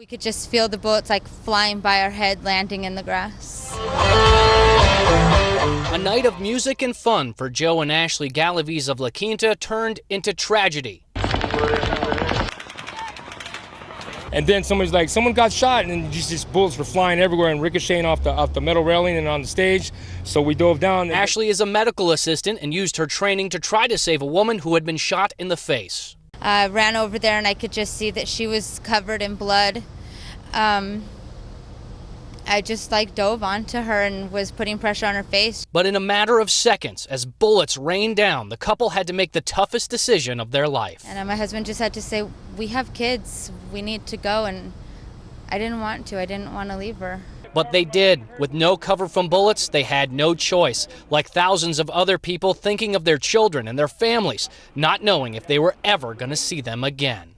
We could just feel the bullets like flying by our head, landing in the grass. A night of music and fun for Joe and Ashley Galli of La Quinta turned into tragedy. And then somebody's like, someone got shot, and then just bullets were flying everywhere and ricocheting off the metal railing and on the stage. So we dove down. Ashley is a medical assistant and used her training to try to save a woman who had been shot in the face. I ran over there and I could just see that she was covered in blood. I just dove onto her and was putting pressure on her face. But in a matter of seconds, as bullets rained down, the couple had to make the toughest decision of their life. And my husband just had to say, we have kids, we need to go, and I didn't want to leave her. But they did. With no cover from bullets, they had no choice. Like thousands of other people thinking of their children and their families, not knowing if they were ever going to see them again.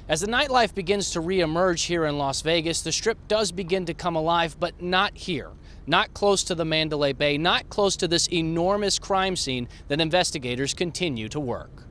As the nightlife begins to re-emerge here in Las Vegas, the Strip does begin to come alive, but not here. Not close to the Mandalay Bay, not close to this enormous crime scene that investigators continue to work.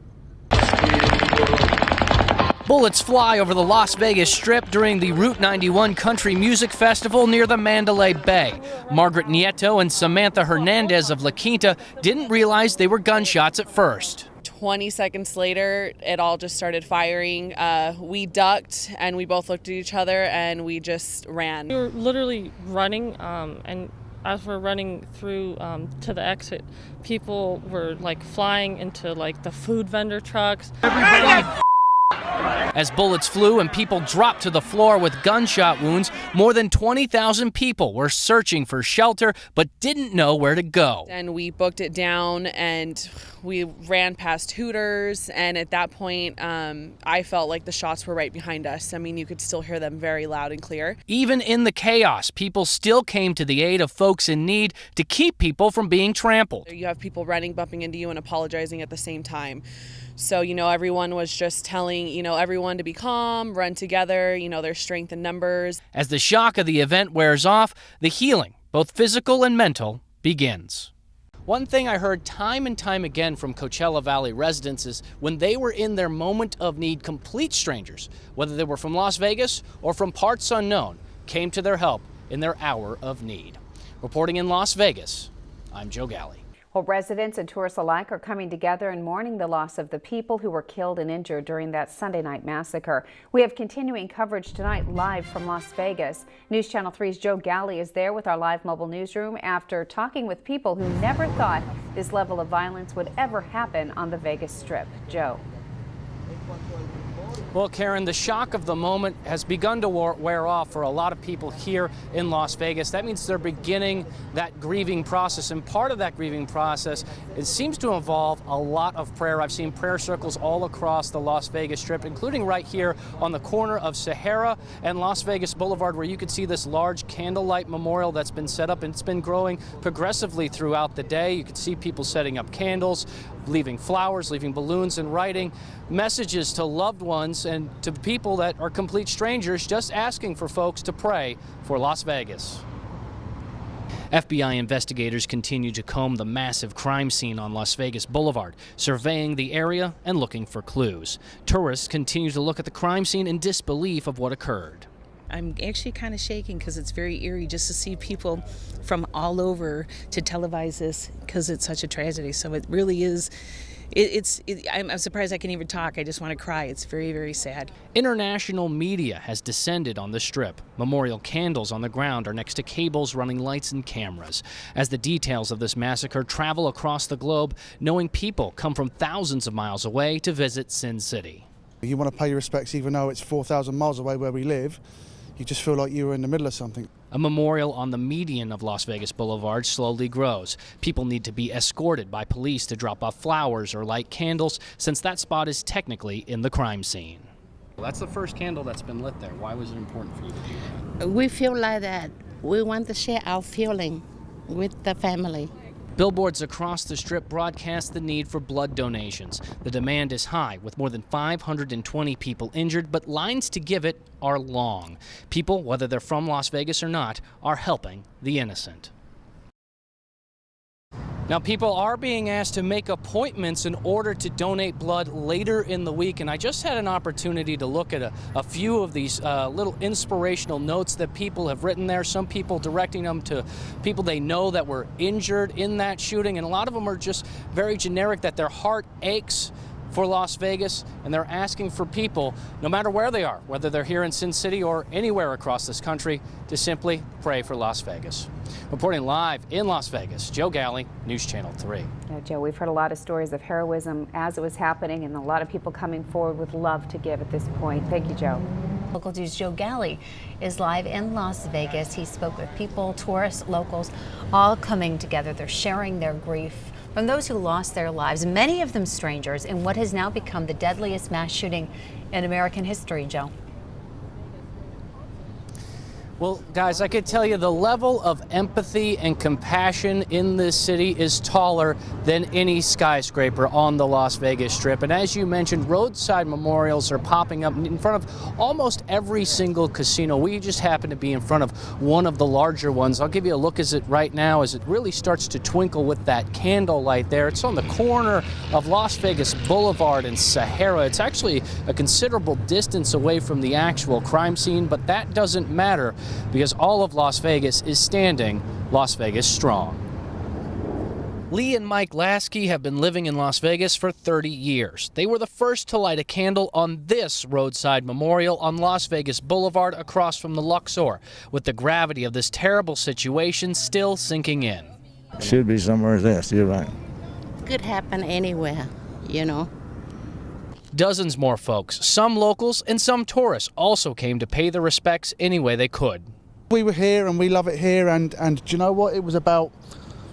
Bullets fly over the Las Vegas Strip during the Route 91 Country Music Festival near the Mandalay Bay. Margaret Nieto and Samantha Hernandez of La Quinta didn't realize they were gunshots at first. 20 seconds later, it all just started firing. We ducked and we both looked at each other and we just ran. We were literally running, and as we're running through to the exit, people were flying into the food vendor trucks. As bullets flew and people dropped to the floor with gunshot wounds, more than 20,000 people were searching for shelter but didn't know where to go. And we booked it down and we ran past Hooters, and at that point I felt like the shots were right behind us. I mean, you could still hear them very loud and clear. Even in the chaos, people still came to the aid of folks in need to keep people from being trampled. You have people running, bumping into you and apologizing at the same time. So, everyone was just telling, everyone to be calm, run together, there's strength in numbers. As the shock of the event wears off, the healing, both physical and mental, begins. One thing I heard time and time again from Coachella Valley residents is when they were in their moment of need, complete strangers, whether they were from Las Vegas or from parts unknown, came to their help in their hour of need. Reporting in Las Vegas, I'm Joe Galli. Well, residents and tourists alike are coming together and mourning the loss of the people who were killed and injured during that Sunday night massacre. We have continuing coverage tonight live from Las Vegas. News Channel 3's Joe Galli is there with our live mobile newsroom after talking with people who never thought this level of violence would ever happen on the Vegas Strip. Joe. Well, Karen, the shock of the moment has begun to wear off for a lot of people here in Las Vegas. That means they're beginning that grieving process, and part of that grieving process, it seems to involve a lot of prayer. I've seen prayer circles all across the Las Vegas Strip, including right here on the corner of Sahara and Las Vegas Boulevard, where you can see this large candlelight memorial that's been set up, and it's been growing progressively throughout the day. You can see people setting up candles, leaving flowers, leaving balloons, and writing messages to loved ones and to people that are complete strangers, just asking for folks to pray for Las Vegas. FBI investigators continue to comb the massive crime scene on Las Vegas Boulevard, surveying the area and looking for clues. Tourists continue to look at the crime scene in disbelief of what occurred. I'm actually kind of shaking because it's very eerie just to see people from all over to televise this because it's such a tragedy. So it really is. I'm surprised I can even talk. I just want to cry. It's very, very sad. International media has descended on the Strip. Memorial candles on the ground are next to cables running lights and cameras. As the details of this massacre travel across the globe, knowing people come from thousands of miles away to visit Sin City. You want to pay your respects even though it's 4,000 miles away where we live. You just feel like you were in the middle of something. A memorial on the median of Las Vegas Boulevard slowly grows. People need to be escorted by police to drop off flowers or light candles, since that spot is technically in the crime scene. Well, that's the first candle that's been lit there. Why was it important for you to do that? We feel like that. We want to share our feeling with the family. Billboards across the Strip broadcast the need for blood donations. The demand is high, with more than 520 people injured, but lines to give it are long. People, whether they're from Las Vegas or not, are helping the innocent. Now, people are being asked to make appointments in order to donate blood later in the week, and I just had an opportunity to look at a few of these little inspirational notes that people have written there. Some people directing them to people they know that were injured in that shooting, and a lot of them are just very generic, that their heart aches for Las Vegas, and they're asking for people, no matter where they are, whether they're here in Sin City or anywhere across this country, to simply pray for Las Vegas. Reporting live in Las Vegas, Joe Galli, News Channel 3. Yeah, Joe, we've heard a lot of stories of heroism as it was happening, and a lot of people coming forward with love to give at this point. Thank you, Joe. Local News' Joe Galli is live in Las Vegas. He spoke with people, tourists, locals, all coming together. They're sharing their grief from those who lost their lives, many of them strangers, in what has now become the deadliest mass shooting in American history, Joe. Well, guys, I could tell you the level of empathy and compassion in this city is taller than any skyscraper on the Las Vegas Strip. And as you mentioned, roadside memorials are popping up in front of almost every single casino. We just happen to be in front of one of the larger ones. I'll give you a look as it right now as it really starts to twinkle with that candlelight there. It's on the corner of Las Vegas Boulevard and Sahara. It's actually a considerable distance away from the actual crime scene, but that doesn't matter, because all of Las Vegas is standing Las Vegas strong. Lee and Mike Lasky have been living in Las Vegas for 30 years. They were the first to light a candle on this roadside memorial on Las Vegas Boulevard across from the Luxor, with the gravity of this terrible situation still sinking in. Should be somewhere else, you're right. Could happen anywhere, you know. Dozens more folks, some locals and some tourists, also came to pay their respects any way they could. We were here and we love it here, and do you know what? It was about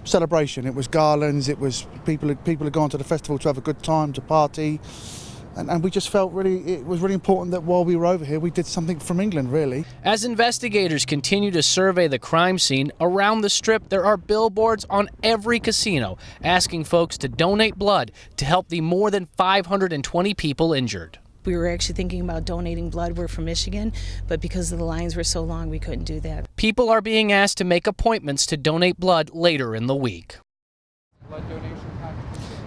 celebration. It was garlands, it was people had gone to the festival to have a good time, to party, and we just felt it was really important that while we were over here we did something from England, really. As investigators continue to survey the crime scene around the Strip, there are billboards on every casino asking folks to donate blood to help the more than 520 people injured. We were actually thinking about donating blood. We're from Michigan, but because the lines were so long, we couldn't do that. People are being asked to make appointments to donate blood later in the week.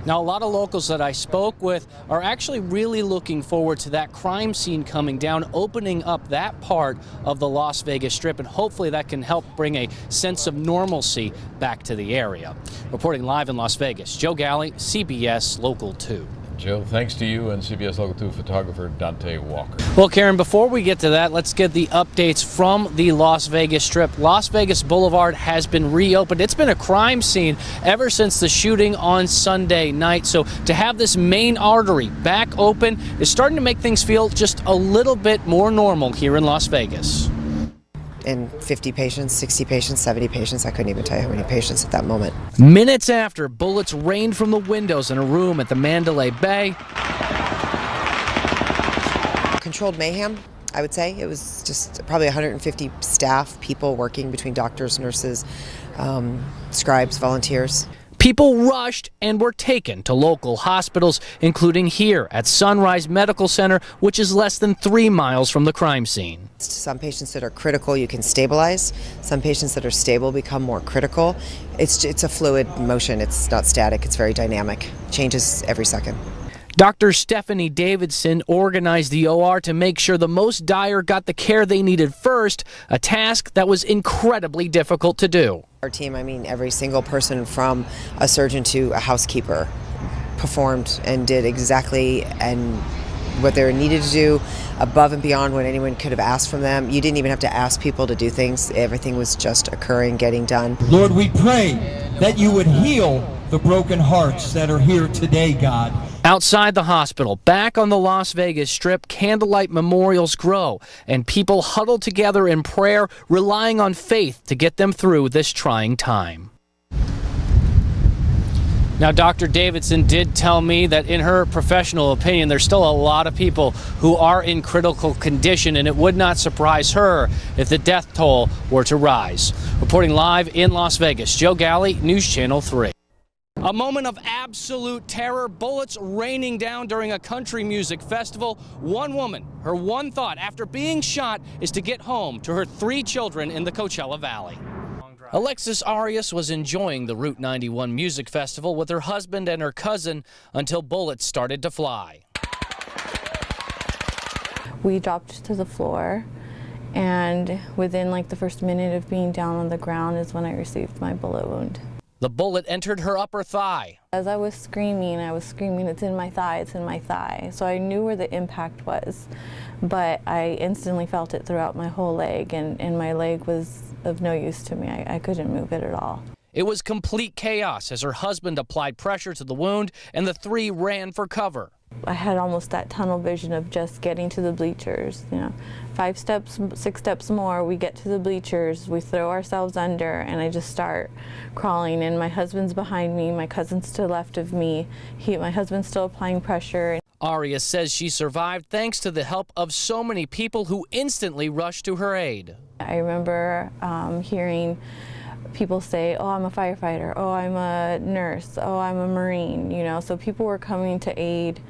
Now, a lot of locals that I spoke with are actually really looking forward to that crime scene coming down, opening up that part of the Las Vegas Strip, and hopefully that can help bring a sense of normalcy back to the area. Reporting live in Las Vegas, Joe Galli, CBS Local 2. Joe, thanks to you and CBS Local 2 photographer Dante Walker. Well, Karen, before we get to that, let's get the updates from the Las Vegas Strip. Las Vegas Boulevard has been reopened. It's been a crime scene ever since the shooting on Sunday night. So to have this main artery back open is starting to make things feel just a little bit more normal here in Las Vegas. In 50 patients, 60 patients, 70 patients. I couldn't even tell you how many patients at that moment. Minutes after bullets rained from the windows in a room at the Mandalay Bay. Controlled mayhem, I would say. It was just probably 150 staff, people working between doctors, nurses, scribes, volunteers. People rushed and were taken to local hospitals, including here at Sunrise Medical Center, which is less than 3 miles from the crime scene. Some patients that are critical you can stabilize. Some patients that are stable become more critical. It's a fluid motion. It's not static. It's very dynamic. Changes every second. Dr. Stephanie Davidson organized the OR to make sure the most dire got the care they needed first, a task that was incredibly difficult to do. Our team, I mean every single person from a surgeon to a housekeeper, performed and did exactly and what they were needed to do, above and beyond what anyone could have asked from them. You didn't even have to ask people to do things. Everything was just occurring, getting done. Lord, we pray that you would heal the broken hearts that are here today, God. Outside the hospital, back on the Las Vegas Strip, candlelight memorials grow, and people huddle together in prayer, relying on faith to get them through this trying time. Now, Dr. Davidson did tell me that in her professional opinion, there's still a lot of people who are in critical condition, and it would not surprise her if the death toll were to rise. Reporting live in Las Vegas, Joe Galli, News Channel 3. A moment of absolute terror, bullets raining down during a country music festival. One woman, her one thought after being shot is to get home to her 3 children in the Coachella Valley. Alexis Arias was enjoying the Route 91 Music Festival with her husband and her cousin until bullets started to fly. We dropped to the floor, and within like the first minute of being down on the ground is when I received my bullet wound. The bullet entered her upper thigh. As I was screaming, it's in my thigh, it's in my thigh. So I knew where the impact was, but I instantly felt it throughout my whole leg, and my leg was of no use to me. I couldn't move it at all. It was complete chaos as her husband applied pressure to the wound and the three ran for cover. I had almost that tunnel vision of just getting to the bleachers. 5 steps, 6 steps more, we get to the bleachers, we throw ourselves under, and I just start crawling. And my husband's behind me, my cousin's to the left of me. My husband's still applying pressure. Arias says she survived thanks to the help of so many people who instantly rushed to her aid. I remember hearing people say, oh, I'm a firefighter, oh, I'm a nurse, oh, I'm a Marine, so people were coming to aid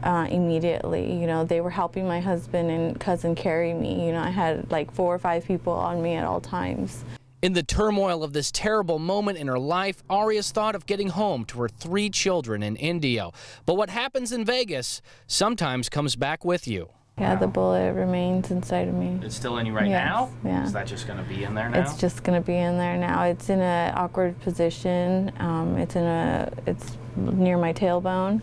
immediately. They were helping my husband and cousin carry me. I had like 4 or 5 people on me at all times. In the turmoil of this terrible moment in her life, Arias thought of getting home to her 3 children in Indio. But what happens in Vegas sometimes comes back with you. Yeah, the bullet remains inside of me. It's still in you right now? Yeah. Is that just going to be in there now? It's just going to be in there now. It's in an awkward position. It's near my tailbone,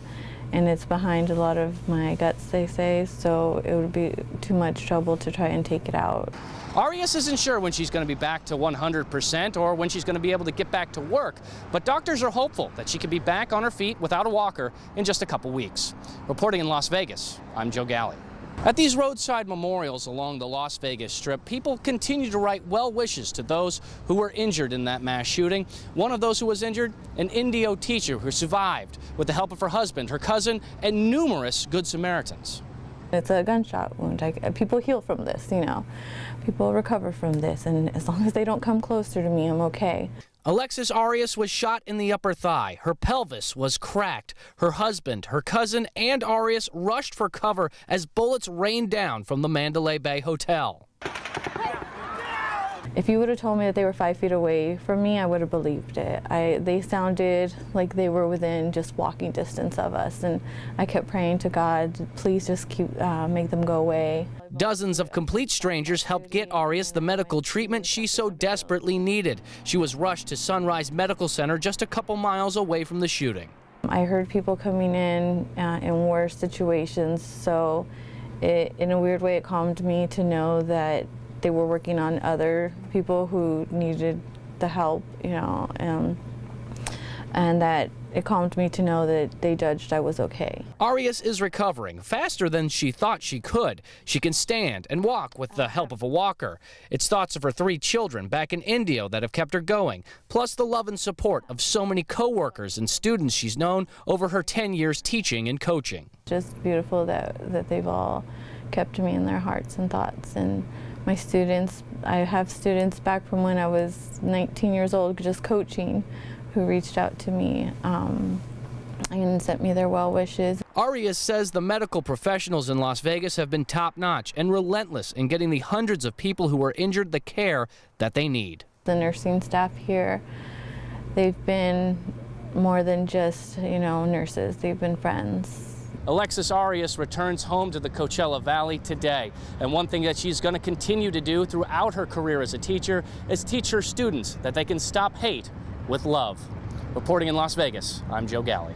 and it's behind a lot of my guts, they say, so it would be too much trouble to try and take it out. Arias isn't sure when she's going to be back to 100% or when she's going to be able to get back to work, but doctors are hopeful that she could be back on her feet without a walker in just a couple weeks. Reporting in Las Vegas, I'm Joe Galli. At these roadside memorials along the Las Vegas Strip, people continue to write well wishes to those who were injured in that mass shooting. One of those who was injured, an Indio teacher who survived with the help of her husband, her cousin, and numerous Good Samaritans. It's a gunshot wound. People heal from this, People recover from this, and as long as they don't come closer to me, I'm okay. Alexis Arias was shot in the upper thigh. Her pelvis was cracked. Her husband, her cousin, and Arias rushed for cover as bullets rained down from the Mandalay Bay Hotel. If you would have told me that they were 5 feet away from me, I would have believed it. They sounded like they were within just walking distance of us, and I kept praying to God, please just make them go away. Dozens of complete strangers helped get Arias the medical treatment she so desperately needed. She was rushed to Sunrise Medical Center just a couple miles away from the shooting. I heard people coming in worse situations, so in a weird way it calmed me to know that they were working on other people who needed the help, and that it calmed me to know that they judged I was okay. Arias is recovering faster than she thought she could. She can stand and walk with the help of a walker. It's thoughts of her 3 children back in Indio that have kept her going, plus the love and support of so many co-workers and students she's known over her 10 years teaching and coaching. Just beautiful that they've all kept me in their hearts and thoughts. And my students, I have students back from when I was 19 years old just coaching who reached out to me and sent me their well wishes. Arias says the medical professionals in Las Vegas have been top-notch and relentless in getting the hundreds of people who were injured the care that they need. The nursing staff here, they've been more than just, nurses. They've been friends. Alexis Arias returns home to the Coachella Valley today, and one thing that she's going to continue to do throughout her career as a teacher is teach her students that they can stop hate with love. Reporting in Las Vegas, I'm Joe Galli.